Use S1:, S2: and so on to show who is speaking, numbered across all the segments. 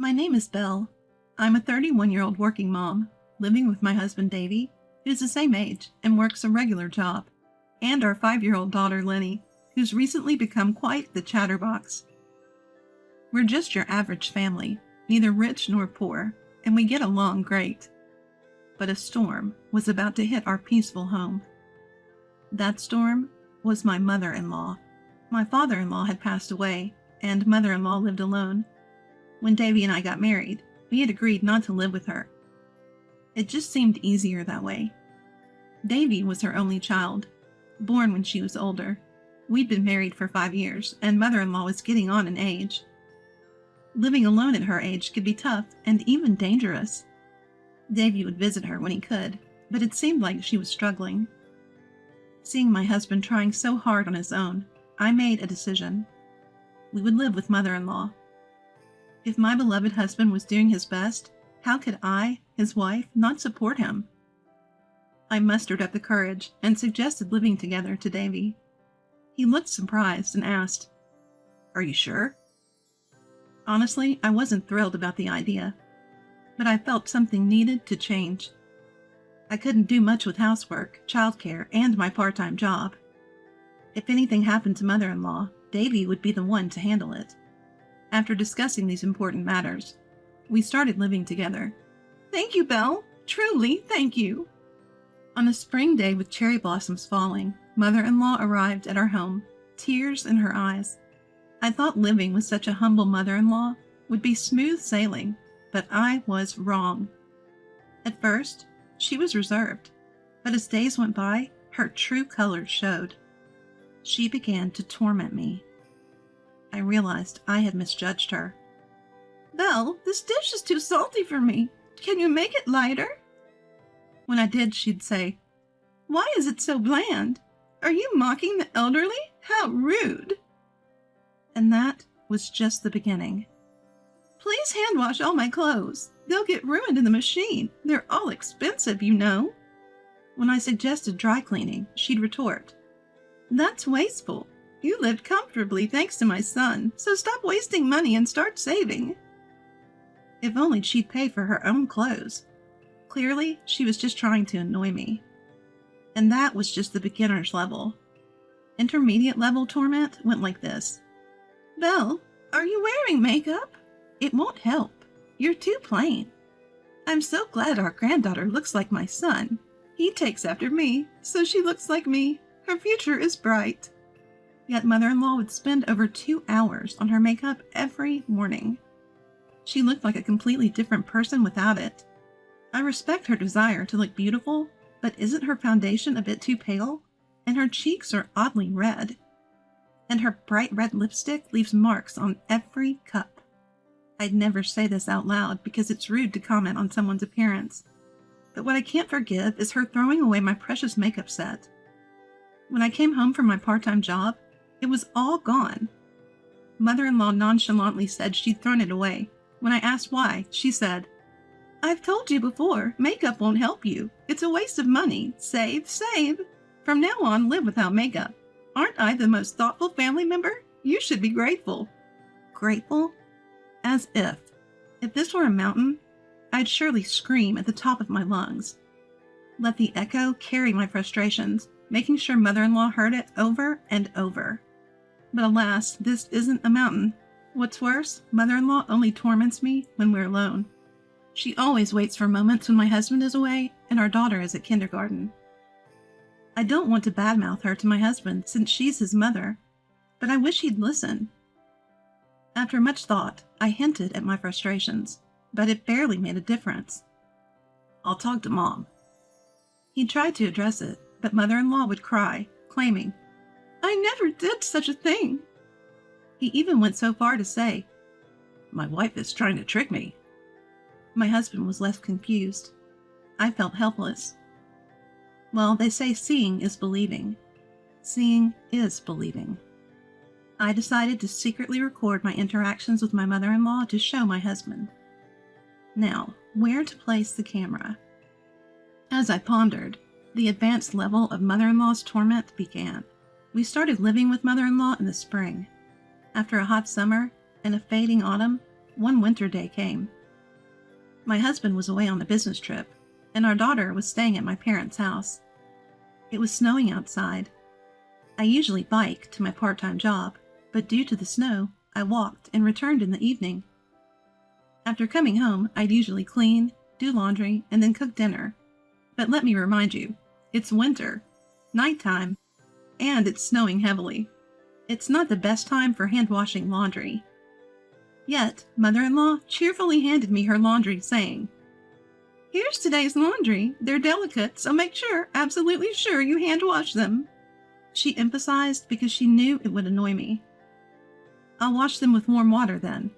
S1: My name is Belle. I'm a 31-year-old working mom, living with my husband Davy, who's the same age and works a regular job, and our 5-year-old daughter Lenny, who's recently become quite the chatterbox. We're just your average family, neither rich nor poor, and we get along great. But a storm was about to hit our peaceful home. That storm was my mother-in-law. My father-in-law had passed away, and mother-in-law lived alone. When Davy and I got married, we had agreed not to live with her. It just seemed easier that way. Davy was her only child, born when she was older. We'd been married for 5 years, and mother-in-law was getting on in age. Living alone at her age could be tough and even dangerous. Davy would visit her when he could, but it seemed like she was struggling. Seeing my husband trying so hard on his own, I made a decision. We would live with mother-in-law. If my beloved husband was doing his best, how could I, his wife, not support him? I mustered up the courage and suggested living together to Davy. He looked surprised and asked, "Are you sure?" Honestly, I wasn't thrilled about the idea, but I felt something needed to change. I couldn't do much with housework, childcare, and my part-time job. If anything happened to mother-in-law, Davy would be the one to handle it. After discussing these important matters, we started living together. Thank you, Belle. Truly, thank you. On a spring day with cherry blossoms falling, mother-in-law arrived at our home, tears in her eyes. I thought living with such a humble mother-in-law would be smooth sailing, but I was wrong. At first, she was reserved, but as days went by, her true colors showed. She began to torment me. I realized I had misjudged her. "Belle, this dish is too salty for me. Can you make it lighter?" When I did, she'd say, "Why is it so bland? Are you mocking the elderly? How rude!" And that was just the beginning. "Please hand wash all my clothes. They'll get ruined in the machine. They're all expensive, you know." When I suggested dry cleaning, she'd retort, "That's wasteful. You lived comfortably thanks to my son, so stop wasting money and start saving." If only she'd pay for her own clothes. Clearly, she was just trying to annoy me. And that was just the beginner's level. Intermediate level torment went like this. "Belle, are you wearing makeup? It won't help. You're too plain. I'm so glad our granddaughter looks like my son. He takes after me, so she looks like me. Her future is bright." Yet mother-in-law would spend over 2 hours on her makeup every morning. She looked like a completely different person without it. I respect her desire to look beautiful, but isn't her foundation a bit too pale? And her cheeks are oddly red. And her bright red lipstick leaves marks on every cup. I'd never say this out loud because it's rude to comment on someone's appearance. But what I can't forgive is her throwing away my precious makeup set. When I came home from my part-time job, it was all gone. Mother-in-law nonchalantly said she'd thrown it away. When I asked why, she said, "I've told you before, makeup won't help you. It's a waste of money. Save, save. From now on, live without makeup. Aren't I the most thoughtful family member? You should be grateful." Grateful? As if. If this were a mountain, I'd surely scream at the top of my lungs. Let the echo carry my frustrations, making sure mother-in-law heard it over and over. But alas, this isn't a mountain. What's worse, mother-in-law only torments me when we're alone. She always waits for moments when my husband is away and our daughter is at kindergarten. I don't want to badmouth her to my husband since she's his mother, but I wish he'd listen. After much thought, I hinted at my frustrations, but it barely made a difference. "I'll talk to Mom." He tried to address it, but mother-in-law would cry, claiming, "I never did such a thing." He even went so far to say, "My wife is trying to trick me." My husband was less confused. I felt helpless. Well, they say seeing is believing. Seeing is believing. I decided to secretly record my interactions with my mother-in-law to show my husband. Now, where to place the camera? As I pondered, the advanced level of mother-in-law's torment began. We started living with mother-in-law in the spring. After a hot summer and a fading autumn, one winter day came. My husband was away on a business trip, and our daughter was staying at my parents' house. It was snowing outside. I usually bike to my part-time job, but due to the snow, I walked and returned in the evening. After coming home, I'd usually clean, do laundry, and then cook dinner. But let me remind you, it's winter, nighttime, and it's snowing heavily. It's not the best time for hand-washing laundry. Yet, mother-in-law cheerfully handed me her laundry, saying, "Here's today's laundry. They're delicate, so make sure, absolutely sure, you hand-wash them." She emphasized because she knew it would annoy me. "I'll wash them with warm water then."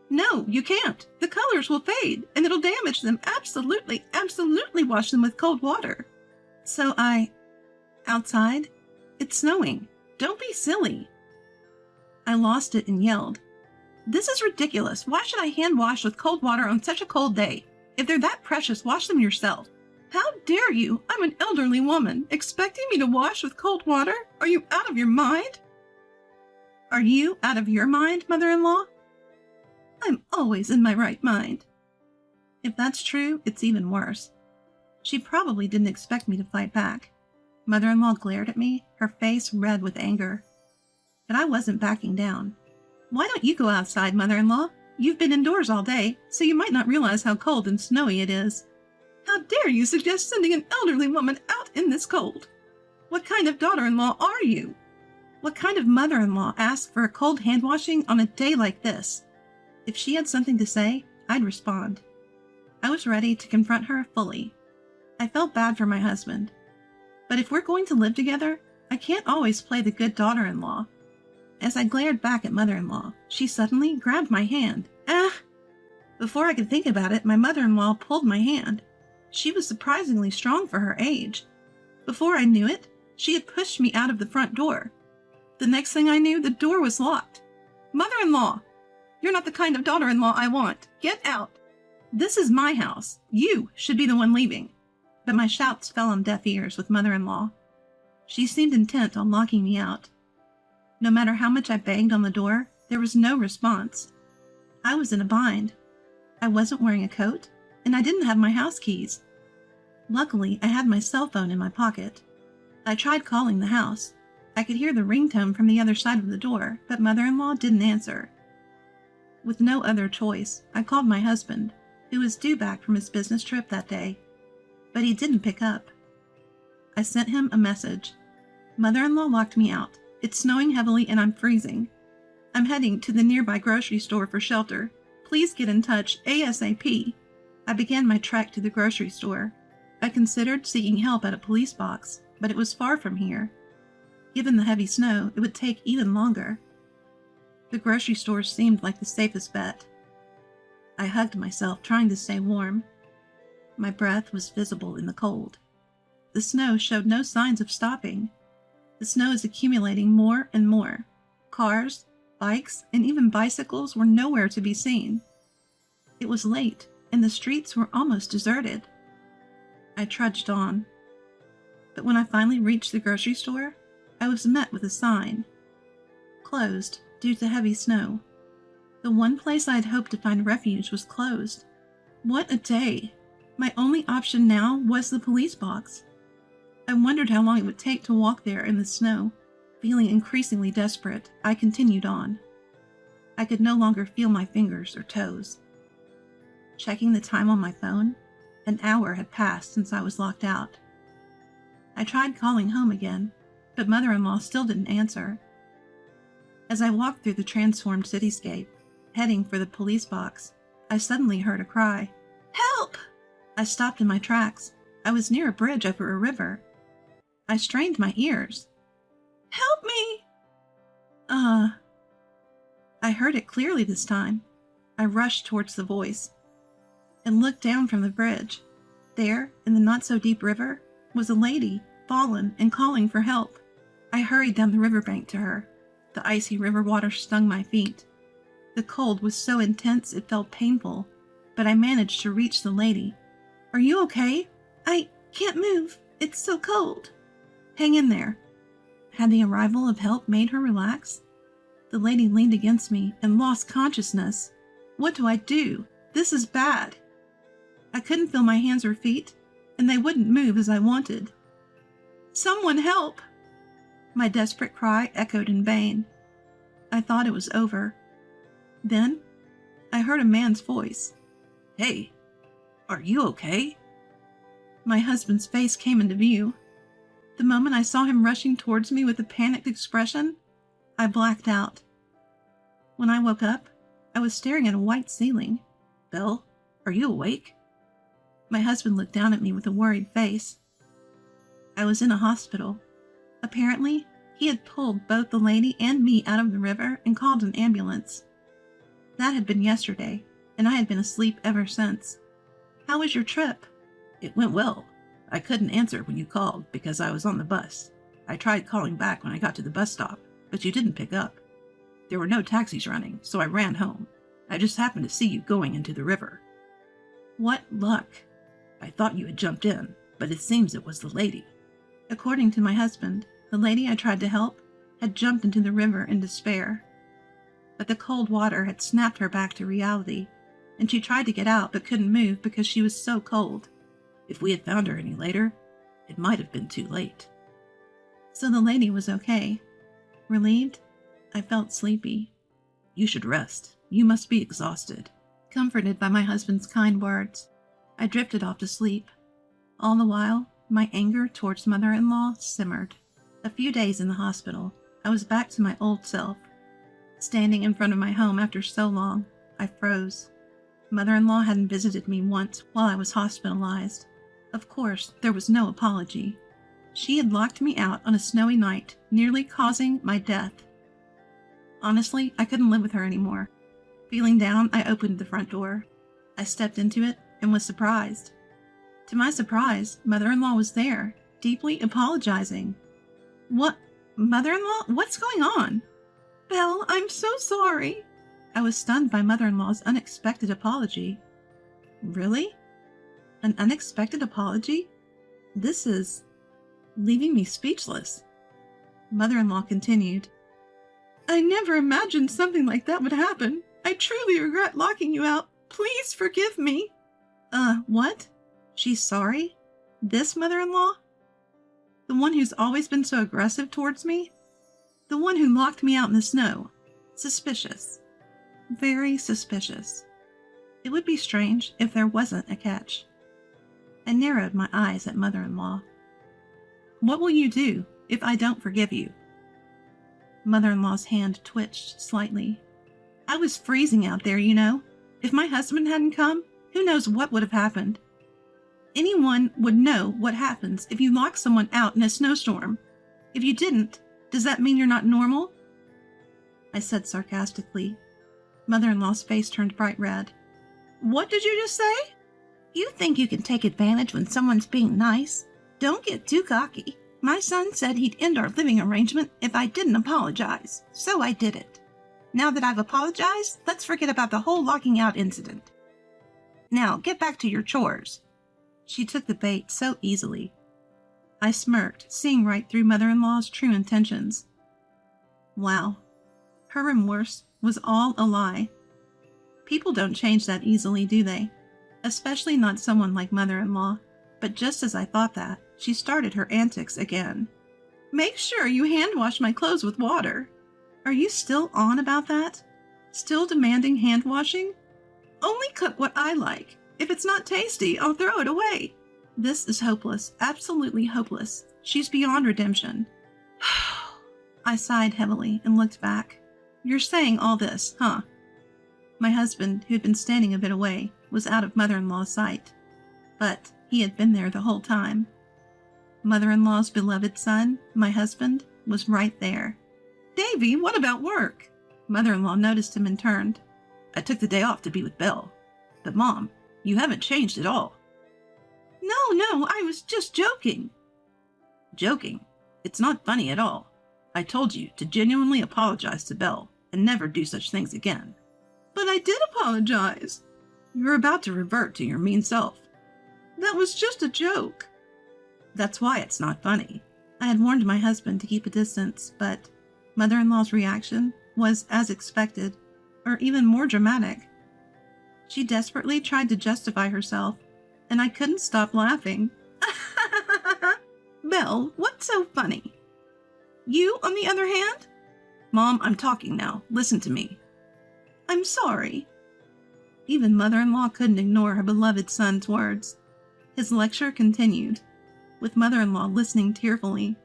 S1: "No, you can't. The colors will fade, and it'll damage them. Absolutely, absolutely wash them with cold water." So outside? It's snowing. Don't be silly. I lost it and yelled, "This is ridiculous. Why should I hand wash with cold water on such a cold day? If they're that precious, wash them yourself. How dare you? I'm an elderly woman, expecting me to wash with cold water? Are you out of your mind?" "Are you out of your mind, mother-in-law?" "I'm always in my right mind." If that's true, it's even worse. She probably didn't expect me to fight back. Mother-in-law glared at me, her face red with anger. But I wasn't backing down. "Why don't you go outside, mother-in-law? You've been indoors all day, so you might not realize how cold and snowy it is. How dare you suggest sending an elderly woman out in this cold? What kind of daughter-in-law are you? What kind of mother-in-law asks for a cold hand-washing on a day like this?" If she had something to say, I'd respond. I was ready to confront her fully. I felt bad for my husband. But if we're going to live together, I can't always play the good daughter-in-law. As I glared back at mother-in-law, she suddenly grabbed my hand. "Ah!" Before I could think about it, my mother-in-law pulled my hand. She was surprisingly strong for her age. Before I knew it, she had pushed me out of the front door. The next thing I knew, the door was locked. "Mother-in-law! You're not the kind of daughter-in-law I want. Get out. This is my house. You should be the one leaving." But my shouts fell on deaf ears with mother-in-law. She seemed intent on locking me out. No matter how much I banged on the door, there was no response. I was in a bind. I wasn't wearing a coat, and I didn't have my house keys. Luckily, I had my cell phone in my pocket. I tried calling the house. I could hear the ringtone from the other side of the door, but mother-in-law didn't answer. With no other choice, I called my husband, who was due back from his business trip that day, but he didn't pick up. I sent him a message. "Mother-in-law locked me out. It's snowing heavily and I'm freezing. I'm heading to the nearby grocery store for shelter. Please get in touch ASAP." I began my trek to the grocery store. I considered seeking help at a police box, but it was far from here. Given the heavy snow, it would take even longer. The grocery store seemed like the safest bet. I hugged myself, trying to stay warm. My breath was visible in the cold. The snow showed no signs of stopping. The snow is accumulating more and more. Cars, bikes, and even bicycles were nowhere to be seen. It was late, and the streets were almost deserted. I trudged on. But when I finally reached the grocery store, I was met with a sign. Closed due to heavy snow. The one place I'd hoped to find refuge was closed. What a day! My only option now was the police box. I wondered how long it would take to walk there in the snow. Feeling increasingly desperate, I continued on. I could no longer feel my fingers or toes. Checking the time on my phone, an hour had passed since I was locked out. I tried calling home again, but mother-in-law still didn't answer. As I walked through the transformed cityscape, heading for the police box, I suddenly heard a cry. "Help!" I stopped in my tracks. I was near a bridge over a river. I strained my ears. "Help me!" I heard it clearly this time. I rushed towards the voice and looked down from the bridge. There, in the not-so-deep river, was a lady, fallen and calling for help. I hurried down the riverbank to her. The icy river water stung my feet. The cold was so intense it felt painful, but I managed to reach the lady. "Are you okay?" "I can't move. It's so cold." "Hang in there." Had the arrival of help made her relax? The lady leaned against me and lost consciousness. What do I do? This is bad. I couldn't feel my hands or feet, and they wouldn't move as I wanted. Someone help! My desperate cry echoed in vain. I thought it was over. Then I heard a man's voice.
S2: Hey, are you okay?
S1: My husband's face came into view. The moment I saw him rushing towards me with a panicked expression, I blacked out. When I woke up, I was staring at a white ceiling.
S2: Belle, are you awake?
S1: My husband looked down at me with a worried face. I was in a hospital. Apparently, he had pulled both the lady and me out of the river and called an ambulance. That had been yesterday, and I had been asleep ever since. How was your trip?
S2: It went well. I couldn't answer when you called because I was on the bus. I tried calling back when I got to the bus stop, but you didn't pick up. There were no taxis running, so I ran home. I just happened to see you going into the river.
S1: What luck!
S2: I thought you had jumped in, but it seems it was the lady.
S1: According to my husband, the lady I tried to help had jumped into the river in despair. But the cold water had snapped her back to reality, and she tried to get out but couldn't move because she was so cold.
S2: If we had found her any later, it might have been too late.
S1: So the lady was okay. Relieved, I felt sleepy.
S2: You should rest. You must be exhausted.
S1: Comforted by my husband's kind words, I drifted off to sleep. All the while, my anger towards mother-in-law simmered. A few days in the hospital, I was back to my old self. Standing in front of my home after so long, I froze. Mother-in-law hadn't visited me once while I was hospitalized. Of course, there was no apology. She had locked me out on a snowy night, nearly causing my death. Honestly, I couldn't live with her anymore. Feeling down, I opened the front door. I stepped into it and was surprised. To my surprise, mother-in-law was there, deeply apologizing. What? Mother-in-law? What's going on? Belle, I'm so sorry. I was stunned by mother-in-law's unexpected apology. Really? An unexpected apology? This is leaving me speechless. Mother-in-law continued. I never imagined something like that would happen. I truly regret locking you out. Please forgive me. What? She's sorry? This mother-in-law? The one who's always been so aggressive towards me? The one who locked me out in the snow? Suspicious. Very suspicious. It would be strange if there wasn't a catch. I narrowed my eyes at mother-in-law. What will you do if I don't forgive you? Mother-in-law's hand twitched slightly. I was freezing out there, you know. If my husband hadn't come, who knows what would have happened. Anyone would know what happens if you lock someone out in a snowstorm. If you didn't, does that mean you're not normal? I said sarcastically. Mother-in-law's face turned bright red. What did you just say? You think you can take advantage when someone's being nice? Don't get too cocky. My son said he'd end our living arrangement if I didn't apologize, so I did it. Now that I've apologized, let's forget about the whole locking out incident. Now, get back to your chores. She took the bait so easily. I smirked, seeing right through mother-in-law's true intentions. Wow. Her remorse was all a lie. People don't change that easily, do they? Especially not someone like mother-in-law. But just as I thought that, she started her antics again. Make sure you hand wash my clothes with water. Are you still on about that? Still demanding hand washing? Only cook what I like. If it's not tasty, I'll throw it away. This is hopeless, absolutely hopeless. She's beyond redemption. I sighed heavily and looked back. You're saying all this, huh? My husband, who had been standing a bit away, was out of mother-in-law's sight. But he had been there the whole time. Mother-in-law's beloved son, my husband, was right there. Davy, what about work? Mother-in-law noticed him and turned.
S2: I took the day off to be with Belle. But Mom, you haven't changed at all.
S1: No, I was just joking.
S2: Joking? It's not funny at all. I told you to genuinely apologize to Belle and never do such things again.
S1: But I did apologize.
S2: You're about to revert to your mean self.
S1: That was just a joke.
S2: That's why it's not funny.
S1: I had warned my husband to keep a distance, but mother-in-law's reaction was as expected, or even more dramatic. She desperately tried to justify herself, and I couldn't stop laughing. Belle, what's so funny? You, on the other hand?
S2: Mom, I'm talking now. Listen to me.
S1: I'm sorry. Even mother-in-law couldn't ignore her beloved son's words. His lecture continued, with mother-in-law listening tearfully.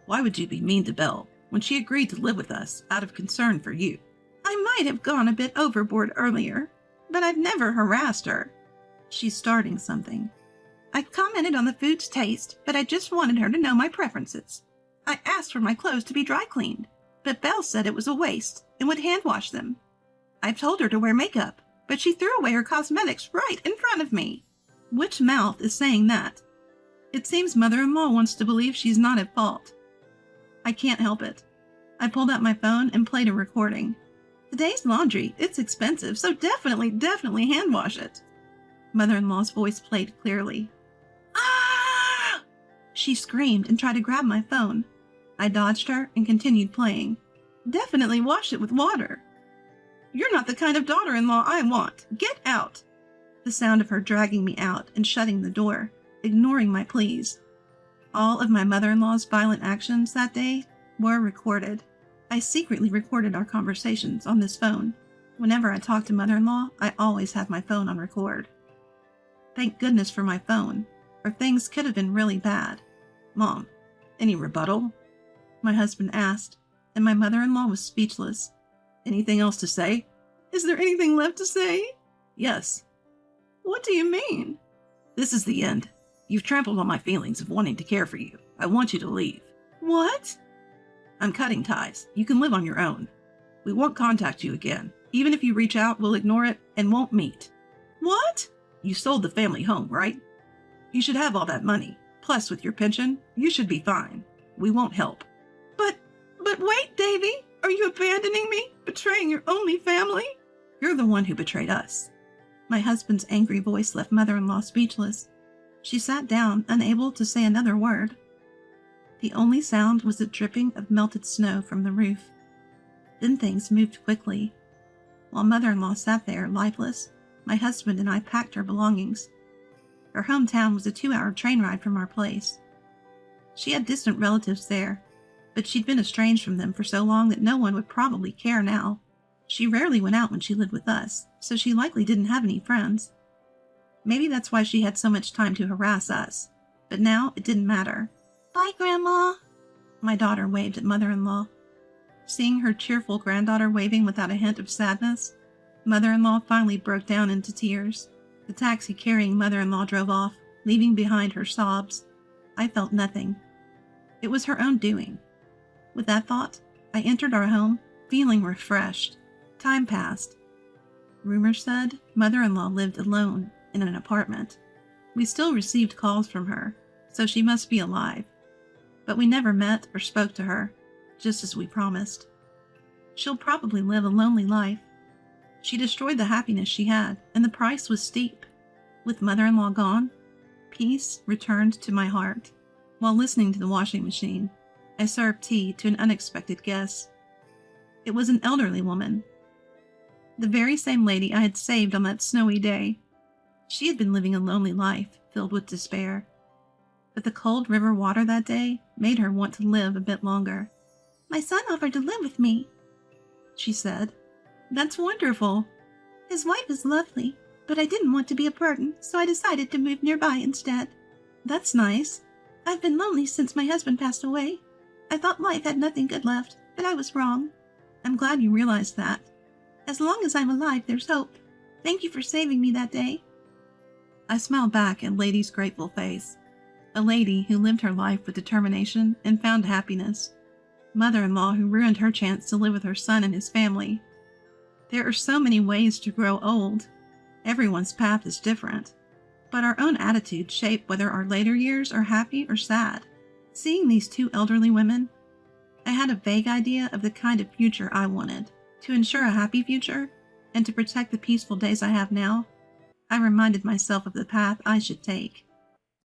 S2: Why would you be mean to Belle when she agreed to live with us out of concern for you?
S1: I might have gone a bit overboard earlier, but I've never harassed her. She's starting something. I commented on the food's taste, but I just wanted her to know my preferences. I asked for my clothes to be dry cleaned, but Belle said it was a waste and would hand wash them. I've told her to wear makeup, but she threw away her cosmetics right in front of me. Which mouth is saying that? It seems mother-in-law wants to believe she's not at fault. I can't help it. I pulled out my phone and played a recording. Today's laundry, it's expensive, so definitely hand wash it. Mother-in-law's voice played clearly. Ah! She screamed and tried to grab my phone. I dodged her and continued playing. Definitely wash it with water. You're not the kind of daughter-in-law I want. Get out! The sound of her dragging me out and shutting the door, ignoring my pleas. All of my mother-in-law's violent actions that day were recorded. I secretly recorded our conversations on this phone. Whenever I talked to mother-in-law, I always had my phone on record. Thank goodness for my phone, or things could have been really bad.
S2: Mom, any rebuttal?
S1: My husband asked, and my mother-in-law was speechless.
S2: Anything else to say?
S1: Is there anything left to say?
S2: Yes.
S1: What do you mean?
S2: This is the end. You've trampled on my feelings of wanting to care for you. I want you to leave.
S1: What?
S2: I'm cutting ties. You can live on your own. We won't contact you again. Even if you reach out, we'll ignore it and won't meet.
S1: What?
S2: You sold the family home, right? You should have all that money. Plus, with your pension, you should be fine. We won't help.
S1: But wait, Davy. Are you abandoning me? Betraying your only family?
S2: You're the one who betrayed us.
S1: My husband's angry voice left mother-in-law speechless. She sat down, unable to say another word. The only sound was the dripping of melted snow from the roof. Then things moved quickly. While mother-in-law sat there, lifeless, my husband and I packed her belongings. Her hometown was a 2-hour train ride from our place. She had distant relatives there, but she'd been estranged from them for so long that no one would probably care now. She rarely went out when she lived with us, so she likely didn't have any friends. Maybe that's why she had so much time to harass us, but now it didn't matter. Bye, Grandma. My daughter waved at mother-in-law. Seeing her cheerful granddaughter waving without a hint of sadness, mother-in-law finally broke down into tears. The taxi carrying mother-in-law drove off, leaving behind her sobs. I felt nothing. It was her own doing. With that thought, I entered our home, feeling refreshed. Time passed. Rumors said mother-in-law lived alone in an apartment. We still received calls from her, so she must be alive. But we never met or spoke to her, just as we promised. She'll probably live a lonely life. She destroyed the happiness she had, and the price was steep. With mother-in-law gone, peace returned to my heart. While listening to the washing machine, I served tea to an unexpected guest. It was an elderly woman. The very same lady I had saved on that snowy day. She had been living a lonely life, filled with despair. But the cold river water that day made her want to live a bit longer. My son offered to live with me, she said. That's wonderful. His wife is lovely, but I didn't want to be a burden, so I decided to move nearby instead. That's nice. I've been lonely since my husband passed away. I thought life had nothing good left, but I was wrong. I'm glad you realized that. As long as I'm alive, there's hope. Thank you for saving me that day. I smiled back at Lady's grateful face. A lady who lived her life with determination and found happiness. Mother-in-law who ruined her chance to live with her son and his family. There are so many ways to grow old. Everyone's path is different. But our own attitudes shape whether our later years are happy or sad. Seeing these two elderly women, I had a vague idea of the kind of future I wanted. To ensure a happy future, and to protect the peaceful days I have now, I reminded myself of the path I should take.